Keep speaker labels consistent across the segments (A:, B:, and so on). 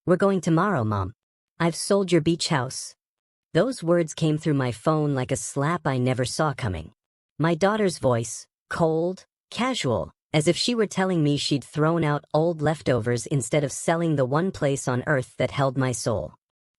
A: We're going tomorrow, Mom. I've sold your beach house. Those words came through my phone like a slap I never saw coming. My daughter's voice, cold, casual, as if she were telling me she'd thrown out old leftovers instead of selling the one place on earth that held my soul.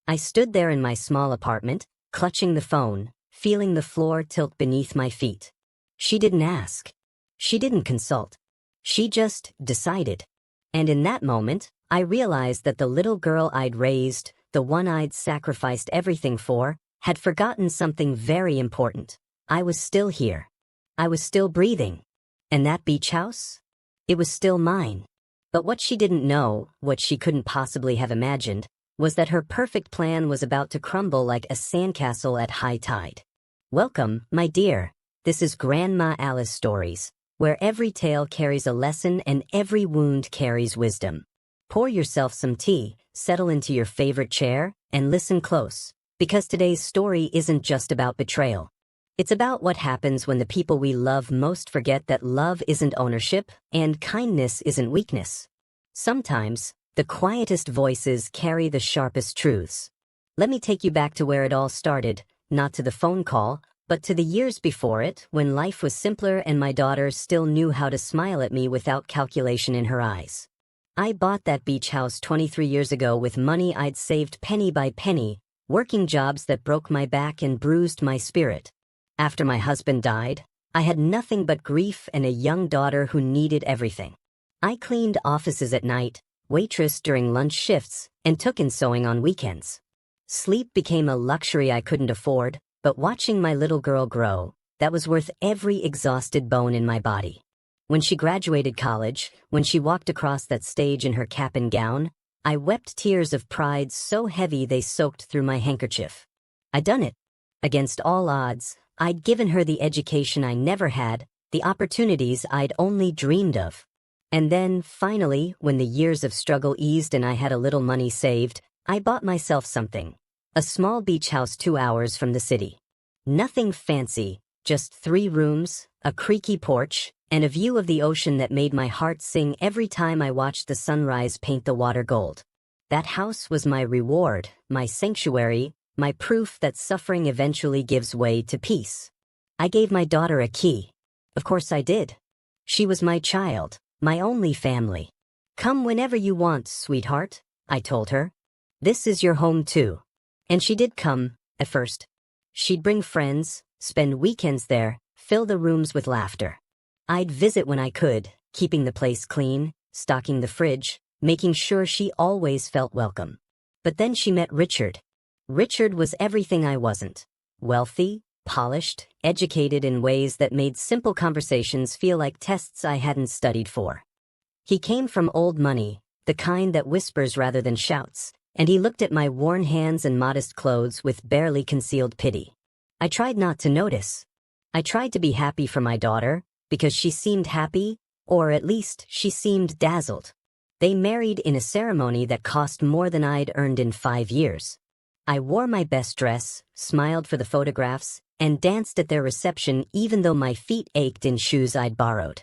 A: I stood there in my small apartment, clutching the phone, feeling the floor tilt beneath my feet. She didn't ask. She didn't consult. She just decided. And in that moment, I realized that the little girl I'd raised, the one I'd sacrificed everything for, had forgotten something very important. I was still here. I was still breathing. And that beach house? It was still mine. But what she didn't know, what she couldn't possibly have imagined, was that her perfect plan was about to crumble like a sandcastle at high tide. Welcome, my dear. This is Grandma Alice Stories, where every tale carries a lesson and every wound carries wisdom. Pour yourself some tea, settle into your favorite chair, and listen close, because today's story isn't just about betrayal. It's about what happens when the people we love most forget that love isn't ownership and kindness isn't weakness. Sometimes, the quietest voices carry the sharpest truths. Let me take you back to where it all started, not to the phone call, but to the years before it, when life was simpler and my daughter still knew how to smile at me without calculation in her eyes. I bought that beach house 23 years ago with money I'd saved penny by penny, working jobs that broke my back and bruised my spirit. After my husband died, I had nothing but grief and a young daughter who needed everything. I cleaned offices at night, waitressed during lunch shifts, and took in sewing on weekends. Sleep became a luxury I couldn't afford, but watching my little girl grow, that was worth every exhausted bone in my body. When she graduated college, when she walked across that stage in her cap and gown, I wept tears of pride so heavy they soaked through my handkerchief. I'd done it. Against all odds, I'd given her the education I never had, the opportunities I'd only dreamed of. And then, finally, when the years of struggle eased and I had a little money saved, I bought myself something. A small beach house 2 hours from the city. Nothing fancy, just 3 rooms, a creaky porch, and a view of the ocean that made my heart sing every time I watched the sunrise paint the water gold. That house was my reward, my sanctuary, my proof that suffering eventually gives way to peace. I gave my daughter a key. Of course I did. She was my child, my only family. Come whenever you want, sweetheart, I told her. This is your home too. And she did come, at first. She'd bring friends, spend weekends there, fill the rooms with laughter. I'd visit when I could, keeping the place clean, stocking the fridge, making sure she always felt welcome. But then she met Richard. Richard was everything I wasn't. Wealthy, polished, educated in ways that made simple conversations feel like tests I hadn't studied for. He came from old money, the kind that whispers rather than shouts, and he looked at my worn hands and modest clothes with barely concealed pity. I tried not to notice. I tried to be happy for my daughter, because she seemed happy, or at least she seemed dazzled. They married in a ceremony that cost more than I'd earned in 5 years. I wore my best dress, smiled for the photographs, and danced at their reception even though my feet ached in shoes I'd borrowed.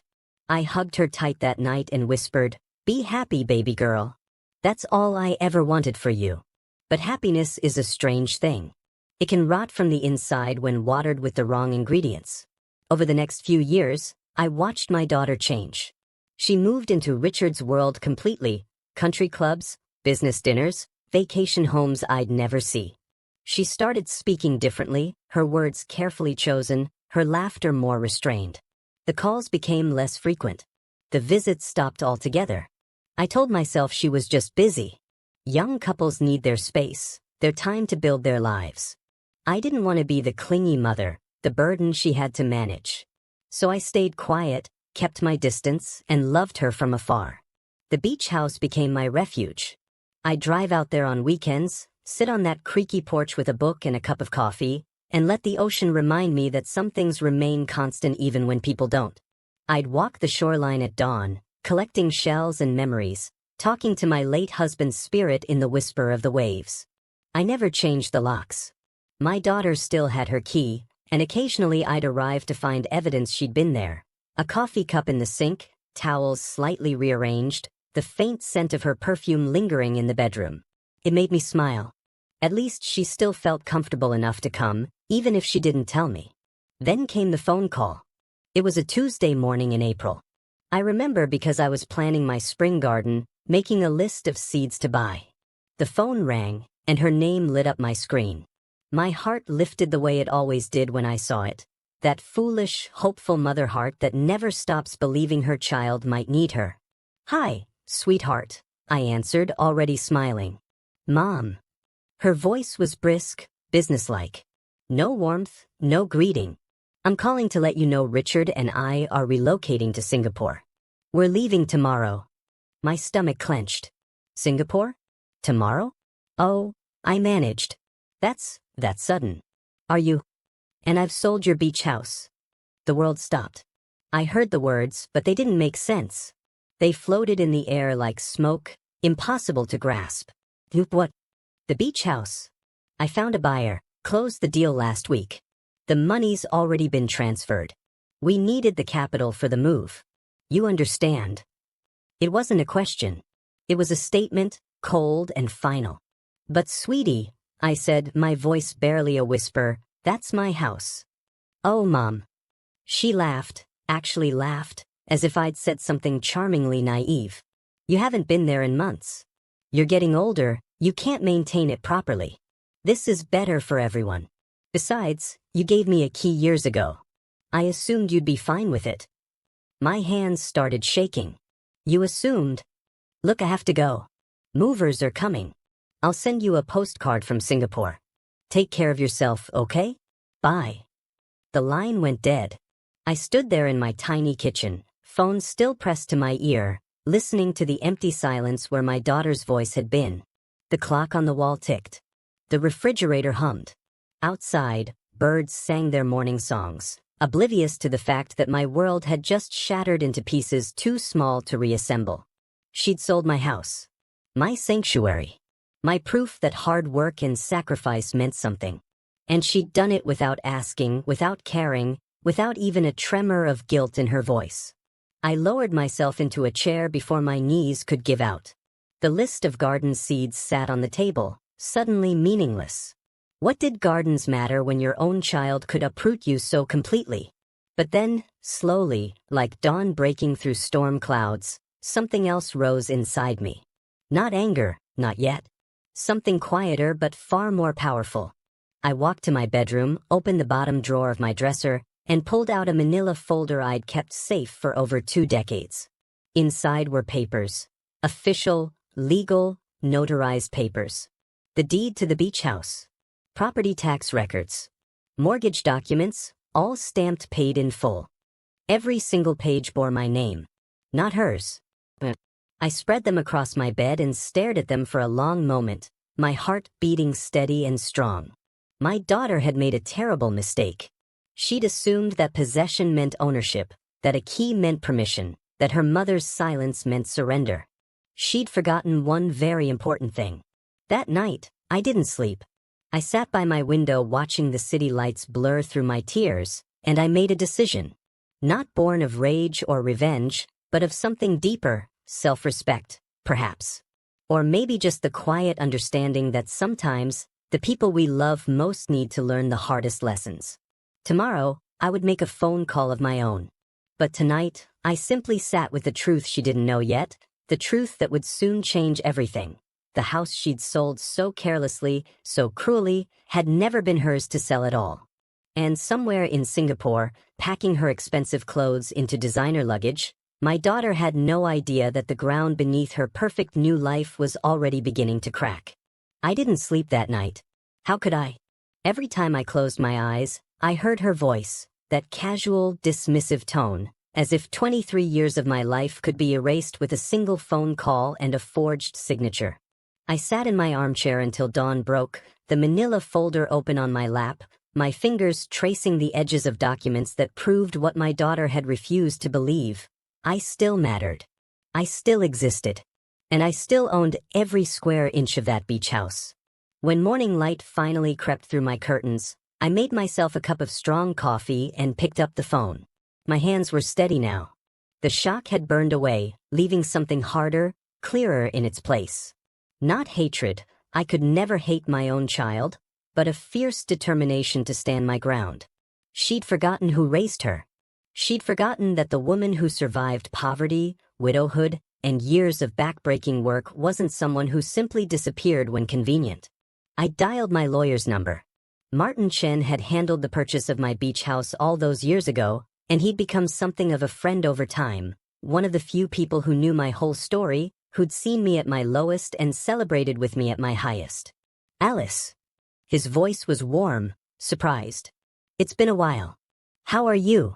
A: I hugged her tight that night and whispered, "Be happy, baby girl. That's all I ever wanted for you." But happiness is a strange thing. It can rot from the inside when watered with the wrong ingredients. Over the next few years, I watched my daughter change. She moved into Richard's world completely, country clubs, business dinners, vacation homes I'd never see. She started speaking differently, her words carefully chosen, her laughter more restrained. The calls became less frequent. The visits stopped altogether. I told myself she was just busy. Young couples need their space, their time to build their lives. I didn't want to be the clingy mother, the burden she had to manage. So I stayed quiet, kept my distance, and loved her from afar. The beach house became my refuge. I'd drive out there on weekends, sit on that creaky porch with a book and a cup of coffee, and let the ocean remind me that some things remain constant even when people don't. I'd walk the shoreline at dawn, collecting shells and memories, talking to my late husband's spirit in the whisper of the waves. I never changed the locks. My daughter still had her key, and occasionally I'd arrive to find evidence she'd been there. A coffee cup in the sink, towels slightly rearranged, the faint scent of her perfume lingering in the bedroom. It made me smile. At least she still felt comfortable enough to come, even if she didn't tell me. Then came the phone call. It was a Tuesday morning in April. I remember because I was planning my spring garden, making a list of seeds to buy. The phone rang, and her name lit up my screen. My heart lifted the way it always did when I saw it. That foolish, hopeful mother heart that never stops believing her child might need her. "Hi, sweetheart," I answered, already smiling. "Mom." Her voice was brisk, businesslike. No warmth, no greeting. "I'm calling to let you know Richard and I are relocating to Singapore. We're leaving tomorrow." My stomach clenched. "Singapore? Tomorrow?" "Oh," I managed. That's sudden." "Are you?" "And I've sold your beach house." The world stopped. I heard the words, but they didn't make sense. They floated in the air like smoke, impossible to grasp. What? "The beach house. I found a buyer, closed the deal last week. The money's already been transferred. We needed the capital for the move. You understand." It wasn't a question. It was a statement, cold and final. "But sweetie," I said, my voice barely a whisper, "that's my house." "Oh, Mom." She laughed, actually laughed, as if I'd said something charmingly naive. "You haven't been there in months. You're getting older, you can't maintain it properly. This is better for everyone. Besides, you gave me a key years ago. I assumed you'd be fine with it." My hands started shaking. "You assumed?" "Look, I have to go. Movers are coming. I'll send you a postcard from Singapore. Take care of yourself, okay? Bye." The line went dead. I stood there in my tiny kitchen, phone still pressed to my ear, listening to the empty silence where my daughter's voice had been. The clock on the wall ticked. The refrigerator hummed. Outside, birds sang their morning songs, oblivious to the fact that my world had just shattered into pieces too small to reassemble. She'd sold my house. My sanctuary. My proof that hard work and sacrifice meant something. And she'd done it without asking, without caring, without even a tremor of guilt in her voice. I lowered myself into a chair before my knees could give out. The list of garden seeds sat on the table, suddenly meaningless. What did gardens matter when your own child could uproot you so completely? But then, slowly, like dawn breaking through storm clouds, something else rose inside me. Not anger, not yet. Something quieter but far more powerful. I walked to my bedroom, opened the bottom drawer of my dresser, and pulled out a manila folder I'd kept safe for over 2 decades. Inside were papers. Official, legal, notarized papers. The deed to the beach house. Property tax records. Mortgage documents, all stamped paid in full. Every single page bore my name. Not hers. I spread them across my bed and stared at them for a long moment, my heart beating steady and strong. My daughter had made a terrible mistake. She'd assumed that possession meant ownership, that a key meant permission, that her mother's silence meant surrender. She'd forgotten one very important thing. That night, I didn't sleep. I sat by my window watching the city lights blur through my tears, and I made a decision. Not born of rage or revenge, but of something deeper, self-respect, perhaps. Or maybe just the quiet understanding that sometimes, the people we love most need to learn the hardest lessons. Tomorrow, I would make a phone call of my own. But tonight, I simply sat with the truth she didn't know yet, the truth that would soon change everything. The house she'd sold so carelessly, so cruelly, had never been hers to sell at all. And somewhere in Singapore, packing her expensive clothes into designer luggage, my daughter had no idea that the ground beneath her perfect new life was already beginning to crack. I didn't sleep that night. How could I? Every time I closed my eyes, I heard her voice, that casual, dismissive tone, as if 23 years of my life could be erased with a single phone call and a forged signature. I sat in my armchair until dawn broke, the manila folder open on my lap, my fingers tracing the edges of documents that proved what my daughter had refused to believe. I still mattered. I still existed. And I still owned every square inch of that beach house. When morning light finally crept through my curtains, I made myself a cup of strong coffee and picked up the phone. My hands were steady now. The shock had burned away, leaving something harder, clearer in its place. Not hatred, I could never hate my own child, but a fierce determination to stand my ground. She'd forgotten who raised her. She'd forgotten that the woman who survived poverty, widowhood, and years of backbreaking work wasn't someone who simply disappeared when convenient. I dialed my lawyer's number. Martin Chen had handled the purchase of my beach house all those years ago, and he'd become something of a friend over time, one of the few people who knew my whole story, who'd seen me at my lowest and celebrated with me at my highest. Alice. His voice was warm, surprised. It's been a while. How are you?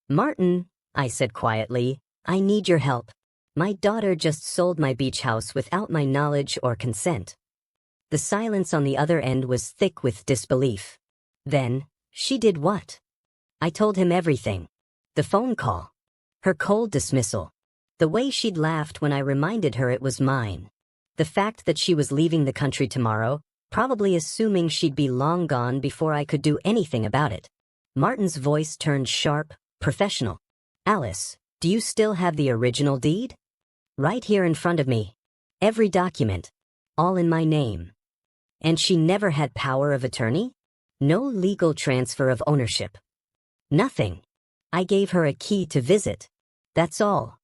A: Martin, I said quietly, I need your help. My daughter just sold my beach house without my knowledge or consent. The silence on the other end was thick with disbelief. Then, she did what? I told him everything. The phone call. Her cold dismissal. The way she'd laughed when I reminded her it was mine. The fact that she was leaving the country tomorrow, probably assuming she'd be long gone before I could do anything about it. Martin's voice turned sharp, professional. Alice, do you still have the original deed? Right here in front of me. Every document. All in my name. And she never had power of attorney? No legal transfer of ownership. Nothing. I gave her a key to visit. That's all.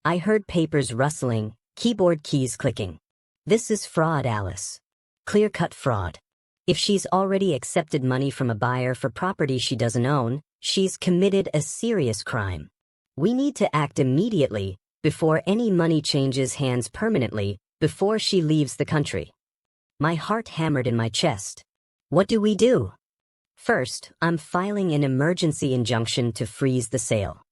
A: I heard papers rustling, keyboard keys clicking. This is fraud, Alice. Clear-cut fraud. If she's already accepted money from a buyer for property she doesn't own, she's committed a serious crime. We need to act immediately, before any money changes hands permanently, before she leaves the country. My heart hammered in my chest. What do we do? First, I'm filing an emergency injunction to freeze the sale.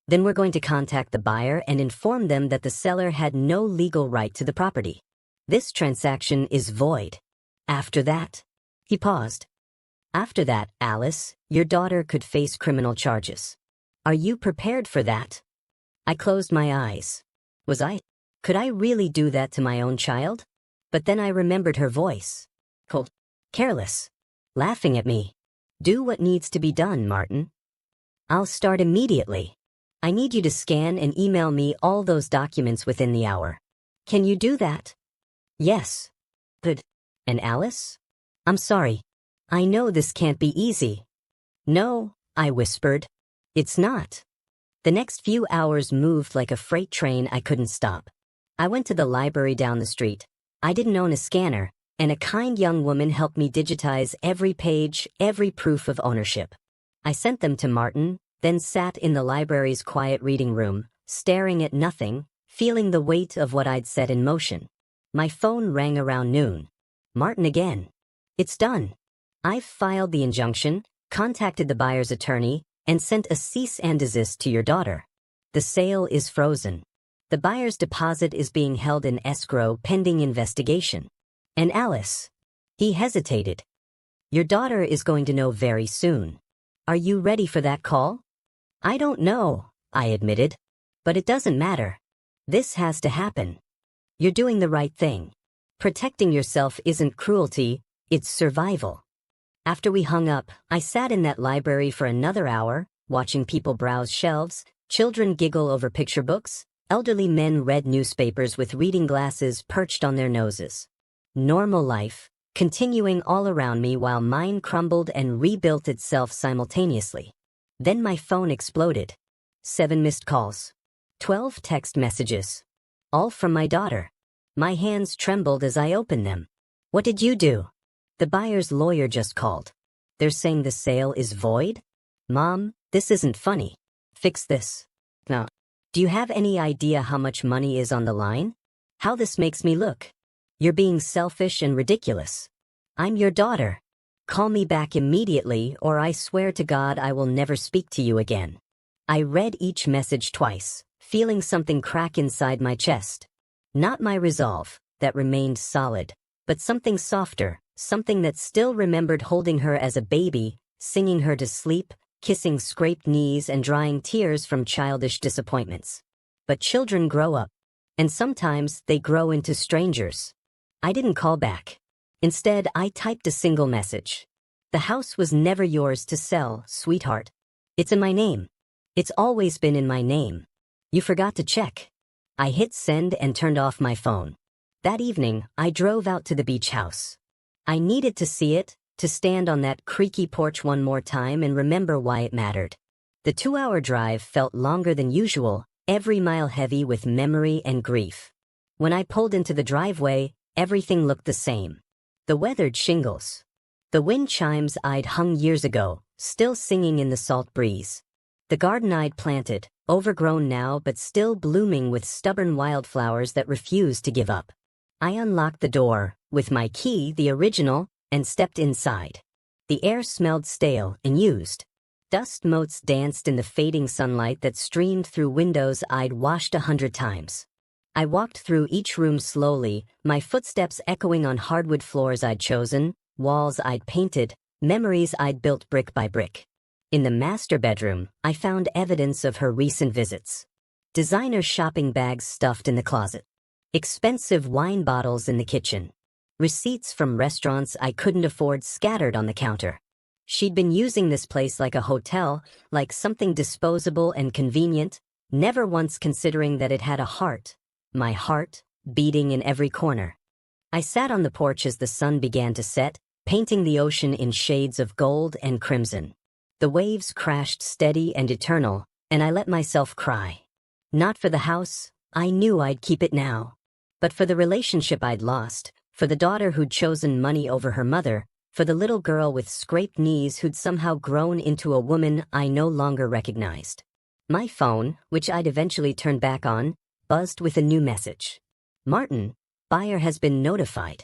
A: Then we're going to contact the buyer and inform them that the seller had no legal right to the property. This transaction is void. After that, he paused. After that, Alice, your daughter could face criminal charges. Are you prepared for that? I closed my eyes. Was I? Could I really do that to my own child? But then I remembered her voice. Cold. Careless. Laughing at me. Do what needs to be done, Martin. I'll start immediately. I need you to scan and email me all those documents within the hour. Can you do that? Yes. Good. And Alice? I'm sorry. I know this can't be easy. No, I whispered. It's not. The next few hours moved like a freight train I couldn't stop. I went to the library down the street. I didn't own a scanner, and a kind young woman helped me digitize every page, every proof of ownership. I sent them to Martin, then sat in the library's quiet reading room, staring at nothing, feeling the weight of what I'd set in motion. My phone rang around noon. Martin again. It's done. I've filed the injunction, contacted the buyer's attorney, and sent a cease and desist to your daughter. The sale is frozen. The buyer's deposit is being held in escrow pending investigation. And Alice. He hesitated. Your daughter is going to know very soon. Are you ready for that call? I don't know, I admitted. But it doesn't matter. This has to happen. You're doing the right thing. Protecting yourself isn't cruelty, it's survival. After we hung up, I sat in that library for another hour, watching people browse shelves, children giggle over picture books, elderly men read newspapers with reading glasses perched on their noses. Normal life, continuing all around me while mine crumbled and rebuilt itself simultaneously. Then my phone exploded. 7 missed calls. 12 text messages. All from my daughter. My hands trembled as I opened them. What did you do? The buyer's lawyer just called. They're saying the sale is void? Mom, this isn't funny. Fix this. No. Do you have any idea how much money is on the line? How this makes me look? You're being selfish and ridiculous. I'm your daughter. Call me back immediately or I swear to God I will never speak to you again. I read each message twice, feeling something crack inside my chest. Not my resolve, that remained solid, but something softer, something that still remembered holding her as a baby, singing her to sleep, kissing scraped knees and drying tears from childish disappointments. But children grow up, and sometimes they grow into strangers. I didn't call back. Instead, I typed a single message. The house was never yours to sell, sweetheart. It's in my name. It's always been in my name. You forgot to check. I hit send and turned off my phone. That evening, I drove out to the beach house. I needed to see it, to stand on that creaky porch one more time and remember why it mattered. The 2-hour drive felt longer than usual, every mile heavy with memory and grief. When I pulled into the driveway, everything looked the same. The weathered shingles. The wind chimes I'd hung years ago, still singing in the salt breeze. The garden I'd planted, overgrown now but still blooming with stubborn wildflowers that refused to give up. I unlocked the door, with my key, the original, and stepped inside. The air smelled stale and used. Dust motes danced in the fading sunlight that streamed through windows I'd washed 100 times. I walked through each room slowly, my footsteps echoing on hardwood floors I'd chosen, walls I'd painted, memories I'd built brick by brick. In the master bedroom, I found evidence of her recent visits. Designer shopping bags stuffed in the closet. Expensive wine bottles in the kitchen. Receipts from restaurants I couldn't afford scattered on the counter. She'd been using this place like a hotel, like something disposable and convenient, never once considering that it had a heart. My heart, beating in every corner. I sat on the porch as the sun began to set, painting the ocean in shades of gold and crimson. The waves crashed steady and eternal, and I let myself cry. Not for the house, I knew I'd keep it now. But for the relationship I'd lost, for the daughter who'd chosen money over her mother, for the little girl with scraped knees who'd somehow grown into a woman I no longer recognized. My phone, which I'd eventually turned back on, buzzed with a new message. Martin, buyer has been notified.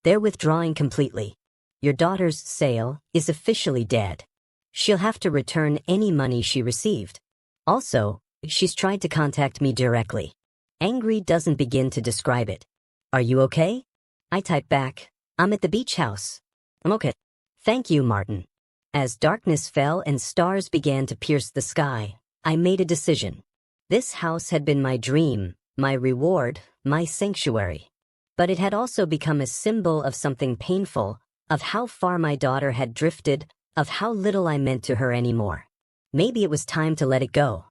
A: They're withdrawing completely. Your daughter's sale is officially dead. She'll have to return any money she received. Also, she's tried to contact me directly. Angry doesn't begin to describe it. Are you okay? I typed back, I'm at the beach house. I'm okay. Thank you, Martin. As darkness fell and stars began to pierce the sky, I made a decision. This house had been my dream, my reward, my sanctuary. But it had also become a symbol of something painful, of how far my daughter had drifted, of how little I meant to her anymore. Maybe it was time to let it go.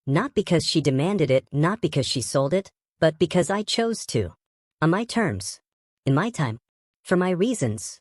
A: Not because she demanded it, not because she sold it, but because I chose to. On my terms. In my time. For my reasons.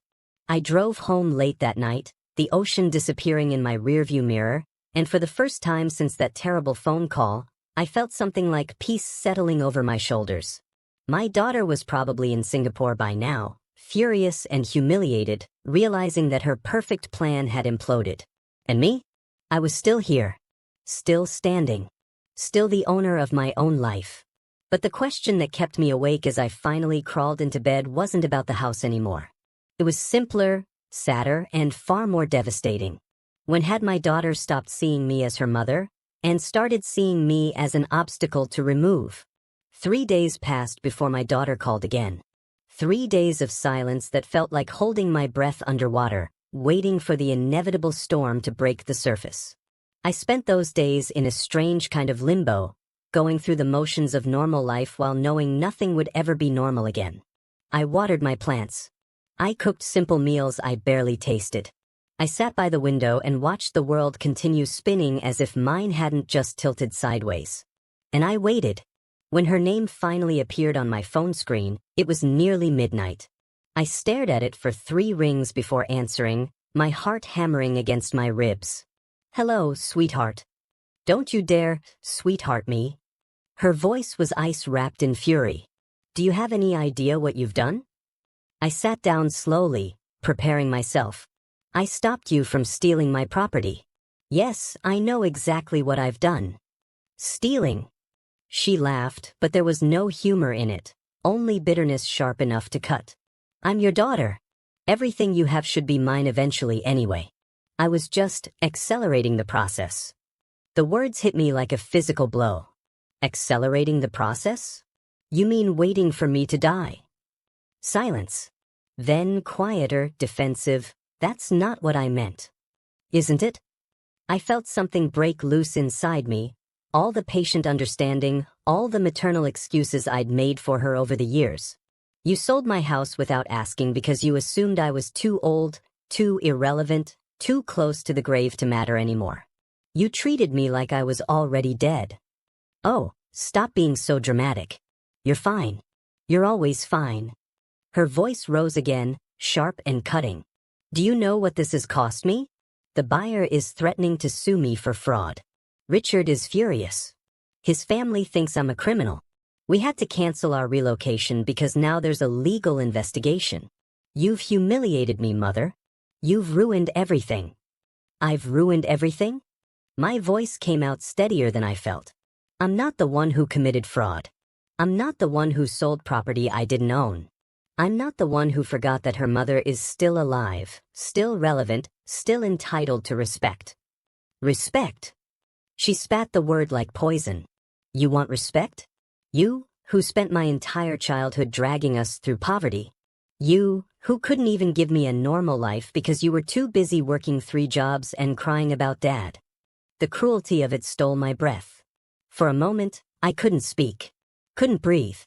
A: I drove home late that night, the ocean disappearing in my rearview mirror, and for the first time since that terrible phone call, I felt something like peace settling over my shoulders. My daughter was probably in Singapore by now, furious and humiliated, realizing that her perfect plan had imploded. And me? I was still here. Still standing. Still the owner of my own life. But the question that kept me awake as I finally crawled into bed wasn't about the house anymore. It was simpler, sadder, and far more devastating. When had my daughter stopped seeing me as her mother, and started seeing me as an obstacle to remove? 3 days passed before my daughter called again. 3 days of silence that felt like holding my breath underwater, waiting for the inevitable storm to break the surface. I spent those days in a strange kind of limbo, going through the motions of normal life while knowing nothing would ever be normal again. I watered my plants. I cooked simple meals I barely tasted. I sat by the window and watched the world continue spinning as if mine hadn't just tilted sideways. And I waited. When her name finally appeared on my phone screen, it was nearly midnight. I stared at it for 3 rings before answering, my heart hammering against my ribs. Hello, sweetheart. Don't you dare, sweetheart me. Her voice was ice wrapped in fury. Do you have any idea what you've done? I sat down slowly, preparing myself. I stopped you from stealing my property. Yes, I know exactly what I've done. Stealing. She laughed, but there was no humor in it, only bitterness sharp enough to cut. I'm your daughter. Everything you have should be mine eventually anyway. I was just accelerating the process. The words hit me like a physical blow. Accelerating the process? You mean waiting for me to die? Silence. Then quieter, defensive, that's not what I meant. Isn't it? I felt something break loose inside me, all the patient understanding, all the maternal excuses I'd made for her over the years. You sold my house without asking because you assumed I was too old, too irrelevant, too close to the grave to matter anymore. You treated me like I was already dead. Oh, stop being so dramatic. You're fine. You're always fine. Her voice rose again, sharp and cutting. Do you know what this has cost me? The buyer is threatening to sue me for fraud. Richard is furious. His family thinks I'm a criminal. We had to cancel our relocation because now there's a legal investigation. You've humiliated me, Mother. You've ruined everything. I've ruined everything? My voice came out steadier than I felt. I'm not the one who committed fraud. I'm not the one who sold property I didn't own. I'm not the one who forgot that her mother is still alive, still relevant, still entitled to respect. Respect? She spat the word like poison. You want respect? You, who spent my entire childhood dragging us through poverty. You, who couldn't even give me a normal life because you were too busy working 3 jobs and crying about Dad. The cruelty of it stole my breath. For a moment, I couldn't speak. Couldn't breathe.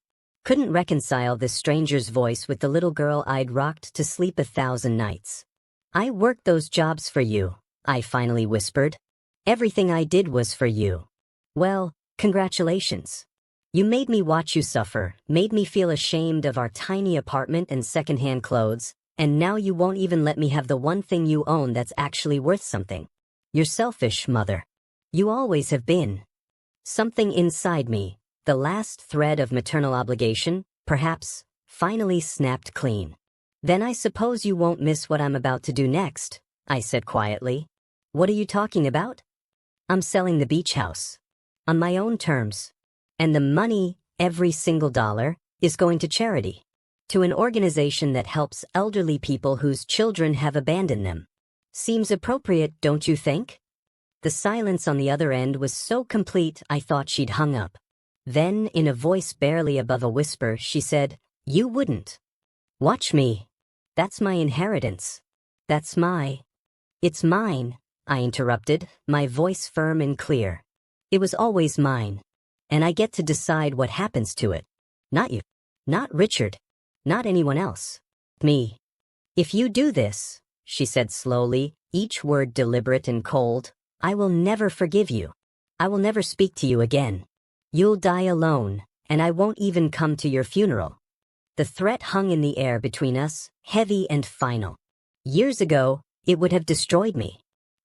A: Couldn't reconcile this stranger's voice with the little girl I'd rocked to sleep 1,000 nights. I worked those jobs for you, I finally whispered. Everything I did was for you. Well, congratulations. You made me watch you suffer, made me feel ashamed of our tiny apartment and secondhand clothes, and now you won't even let me have the one thing you own that's actually worth something. You're selfish, Mother. You always have been. Something inside me, the last thread of maternal obligation, perhaps, finally snapped clean. Then I suppose you won't miss what I'm about to do next, I said quietly. What are you talking about? I'm selling the beach house. On my own terms. And the money, every single dollar, is going to charity. To an organization that helps elderly people whose children have abandoned them. Seems appropriate, don't you think? The silence on the other end was so complete I thought she'd hung up. Then, in a voice barely above a whisper, she said, You wouldn't. Watch me. That's my inheritance. It's mine, I interrupted, my voice firm and clear. It was always mine. And I get to decide what happens to it. Not you. Not Richard. Not anyone else. Me. If you do this, she said slowly, each word deliberate and cold, I will never forgive you. I will never speak to you again. You'll die alone, and I won't even come to your funeral. The threat hung in the air between us, heavy and final. Years ago, it would have destroyed me.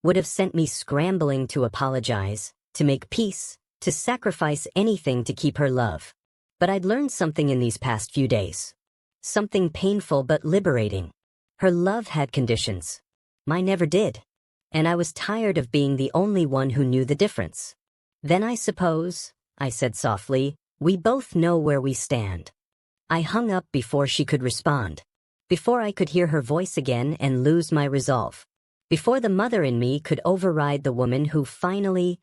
A: Would have sent me scrambling to apologize, to make peace, to sacrifice anything to keep her love. But I'd learned something in these past few days. Something painful but liberating. Her love had conditions. Mine never did. And I was tired of being the only one who knew the difference. Then I suppose, I said softly, we both know where we stand. I hung up before she could respond. Before I could hear her voice again and lose my resolve. Before the mother in me could override the woman who finally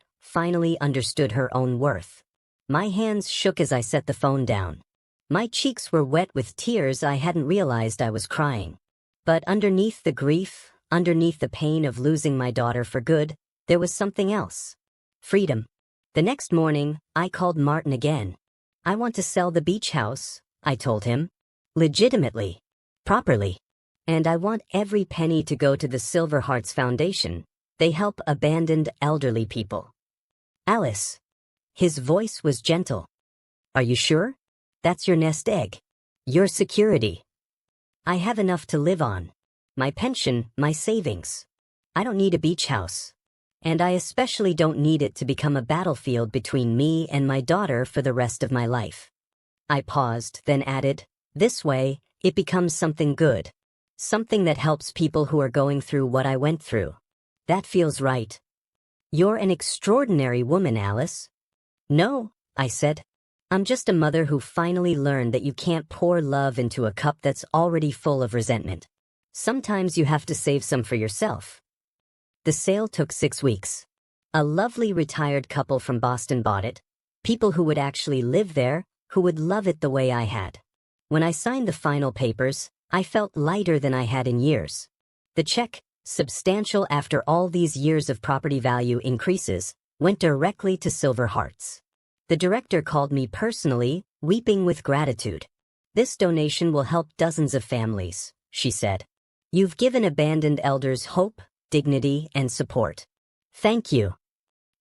A: understood her own worth. My hands shook as I set the phone down. My cheeks were wet with tears I hadn't realized I was crying. But underneath the grief, underneath the pain of losing my daughter for good, there was something else. Freedom. The next morning, I called Martin again. I want to sell the beach house, I told him. Legitimately. Properly. And I want every penny to go to the Silver Hearts Foundation. They help abandoned elderly people. Alice. His voice was gentle. Are you sure? That's your nest egg. Your security. I have enough to live on. My pension, my savings. I don't need a beach house. And I especially don't need it to become a battlefield between me and my daughter for the rest of my life. I paused, then added, this way, it becomes something good. Something that helps people who are going through what I went through. That feels right. You're an extraordinary woman, Alice. No, I said. I'm just a mother who finally learned that you can't pour love into a cup that's already full of resentment. Sometimes you have to save some for yourself. The sale took 6 weeks. A lovely retired couple from Boston bought it. People who would actually live there, who would love it the way I had. When I signed the final papers, I felt lighter than I had in years. The check, substantial after all these years of property value increases, went directly to Silver Hearts. The director called me personally, weeping with gratitude. This donation will help dozens of families, she said. You've given abandoned elders hope, dignity, and support. Thank you.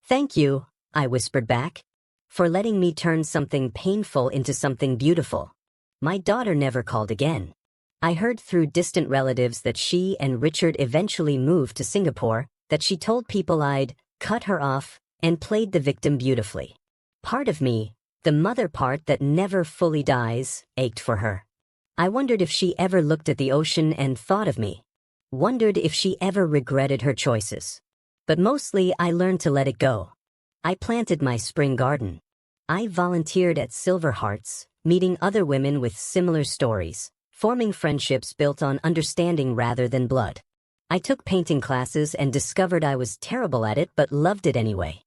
A: Thank you, I whispered back, for letting me turn something painful into something beautiful. My daughter never called again. I heard through distant relatives that she and Richard eventually moved to Singapore, that she told people I'd cut her off and played the victim beautifully. Part of me, the mother part that never fully dies, ached for her. I wondered if she ever looked at the ocean and thought of me. Wondered if she ever regretted her choices. But mostly I learned to let it go. I planted my spring garden. I volunteered at Silver Hearts, meeting other women with similar stories, forming friendships built on understanding rather than blood. I took painting classes and discovered I was terrible at it but loved it anyway.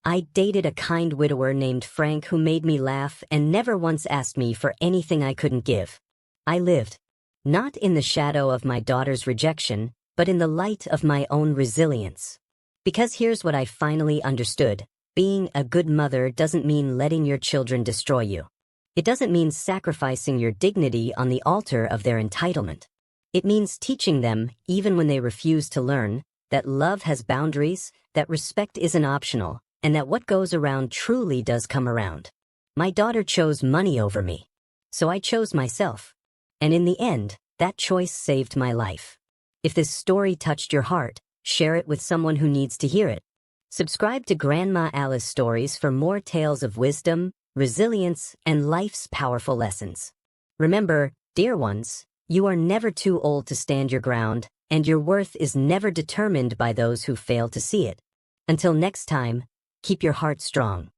A: I dated a kind widower named Frank who made me laugh and never once asked me for anything I couldn't give. I lived, not in the shadow of my daughter's rejection, but in the light of my own resilience. Because here's what I finally understood. Being a good mother doesn't mean letting your children destroy you. It doesn't mean sacrificing your dignity on the altar of their entitlement. It means teaching them, even when they refuse to learn, that love has boundaries, that respect isn't optional, and that what goes around truly does come around. My daughter chose money over me. So I chose myself. And in the end, that choice saved my life. If this story touched your heart, share it with someone who needs to hear it. Subscribe to Grandma Alice Stories for more tales of wisdom, resilience, and life's powerful lessons. Remember, dear ones, you are never too old to stand your ground, and your worth is never determined by those who fail to see it. Until next time, keep your heart strong.